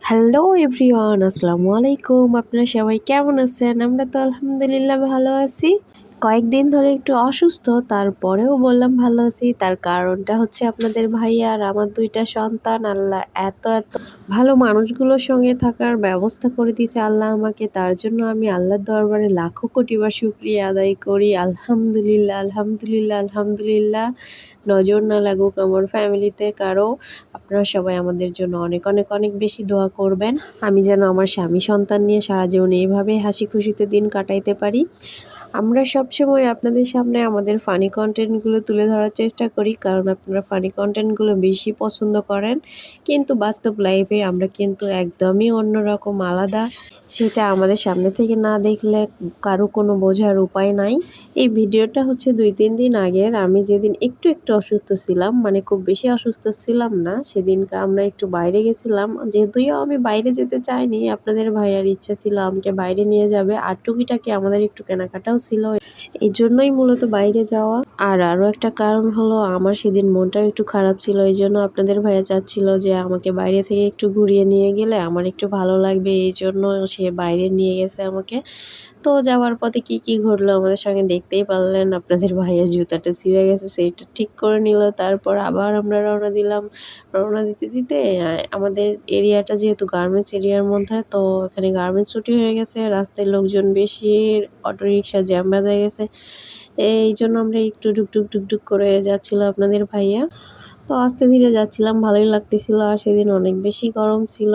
Hello everyone, আসসালামু আলাইকুম। আপনারা সবাই কেমন আছেন? আমরা তো আলহামদুলিল্লাহ ভালো আছি। কয়েকদিন ধরে একটু অসুস্থ, তারপরেও বললাম ভালো আছি। তার কারণটা হচ্ছে আপনাদের ভাইয়া আর আমার ২ টা সন্তান। আল্লাহ এত ভালো মানুষগুলোর সঙ্গে থাকার ব্যবস্থা করে দিয়েছে আল্লাহ আমাকে। তার জন্য আমি আল্লাহর দরবারে লাখো কোটিবার শুকরিয়া আদায় করি। আলহামদুলিল্লাহ, আলহামদুলিল্লাহ, আলহামদুলিল্লাহ। নজর না লাগুক আমার ফ্যামিলিতে কারো। আপনারা সবাই আমাদের জন্য অনেক অনেক অনেক বেশি দোয়া করবেন। আমি যেন আমার স্বামী সন্তান নিয়ে সারা জীবন এইভাবে হাসি খুশিতে দিন কাটাইতে পারি। আমরা সবসময় আপনাদের সামনে আমাদের ফানি কনটেন্টগুলো তুলে ধরার চেষ্টা করি, কারণ আপনারা ফানি কনটেন্টগুলো বেশি পছন্দ করেন। কিন্তু বাস্তব লাইফে আমরা কিন্তু একদমই অন্যরকম, আলাদা। সেটা আমাদের সামনে থেকে না দেখলে কারো কোনো বোঝার উপায় নাই। এই ভিডিওটা হচ্ছে ২-৩ দিন আগের। আমি যেদিন একটু অসুস্থ ছিলাম, মানে খুব বেশি অসুস্থ ছিলাম না, সেদিনকে আমরা একটু বাইরে গেছিলাম। যেহেতুও আমি বাইরে যেতে চাইনি, আপনাদের ভাইয়ার ইচ্ছা ছিল আমাকে বাইরে নিয়ে যাবে। আর টুকিটাকি আমাদের একটু কেনাকাটাও ছিল। এজন্যই মূলত বাইরে যাওয়া। আর আরও একটা কারণ হলো, আমার সেদিন মনটাও একটু খারাপ ছিল। এইজন্য আপনাদের ভাইয়া চাচ্ছিল যে আমাকে বাইরে থেকে একটু ঘুরিয়ে নিয়ে গেলে আমার একটু ভালো লাগবে। এইজন্য সে বাইরে নিয়ে গেছে আমাকে। তো যাওয়ার পথে কি ঘটলো আমাদের সঙ্গে দেখতেই পারলেন। আপনাদের ভাইয়ের জুতাটা ছিঁড়ে গেছে, সেইটা ঠিক করে নিল। তারপর আবার আমরা রওনা দিলাম। রওনা দিতে আমাদের এরিয়াটা যেহেতু গার্মেন্টস এরিয়ার মধ্যে, তো এখানে গার্মেন্টস ছুটি হয়ে গেছে। রাস্তায় লোকজন বেশি, অটোরিকশা জ্যাম বাজায় গেছে। এইজন্য আমরা একটু ঢুকঢুক করে যাচ্ছিল আপনাদের ভাইয়া। তো আস্তে ধীরে যাচ্ছিলাম, ভালোই লাগতেছিল। আর সেদিন অনেক বেশি গরম ছিল।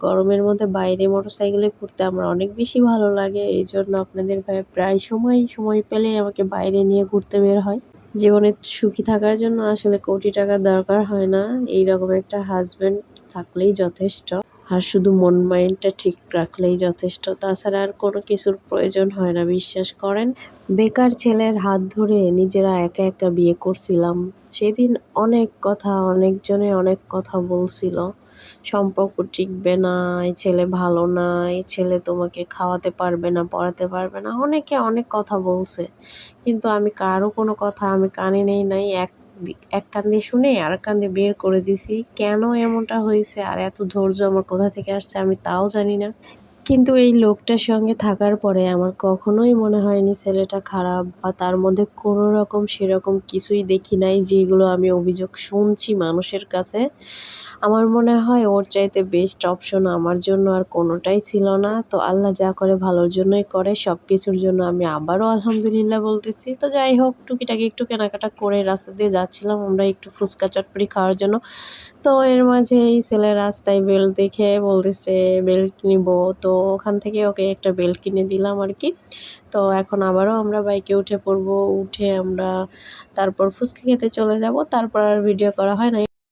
গরমের মধ্যে বাইরে মোটরসাইকেলে ঘুরতে আমার অনেক বেশি ভালো লাগে। এইজন্য আপনাদের ভাইয়া প্রায় সময় পেলেই আমাকে বাইরে নিয়ে ঘুরতে বের হয়। জীবনে সুখী থাকার জন্য আসলে কোটি টাকার দরকার হয় না। এইরকম একটা হাসব্যান্ড থাকলেই যথেষ্ট। আর শুধু মন মাইন্ডটা ঠিক রাখলেই যথেষ্ট। তাছাড়া আর কোনো কিছুর প্রয়োজন হয় না, বিশ্বাস করেন। বেকার ছেলের হাত ধরে নিজেরা একা বিয়ে করছিলাম। সেদিন অনেকজনে অনেক কথা বলছিল। সম্পর্ক টিকবে না, এই ছেলে ভালো না, এই ছেলে তোমাকে খাওয়াতে পারবে না, পড়াতে পারবে না। অনেকে অনেক কথা বলছে। কিন্তু আমি কারো কোনো কথা আমি কানে নেই নাই। এক কান দিয়ে শুনে আরেক কান দিয়ে বের করে দিছি। কেন এমনটা হয়েছে আর এত ধৈর্য আমার কোথা থেকে আসছে আমি তাও জানি না। কিন্তু এই লোকটার সঙ্গে থাকার পরে আমার কখনোই মনে হয়নি ছেলেটা খারাপ, বা তার মধ্যে কোনো রকম সেরকম কিছুই দেখি নাই যেগুলো আমি অভিযোগ শুনছি মানুষের কাছে। আমার মনে হয় ওর চাইতে বেস্ট অপশন আমার জন্য আর কোনোটাই ছিল না। তো আল্লাহ যা করে ভালোর জন্যই করে। সব কিছুর জন্য আমি আবারও আলহামদুলিল্লাহ বলতেছি। তো যাই হোক, টুকিটাকি একটু কেনাকাটা করে রাস্তা দিয়ে যাচ্ছিলাম আমরা একটু ফুচকা চটপটি খাওয়ার জন্য। তো এর মাঝে এই ছেলে রাস্তায় বেল্ট দেখে বলতেছে বেল্ট নিবো। তো ওখান থেকে ওকে একটা বেল্ট কিনে দিলাম আর কি। তো এখন আবারও আমরা বাইকে উঠে পড়বো। উঠে আমরা তারপর ফুচকা খেতে চলে যাব। তারপর আর ভিডিও করা হয় নাই।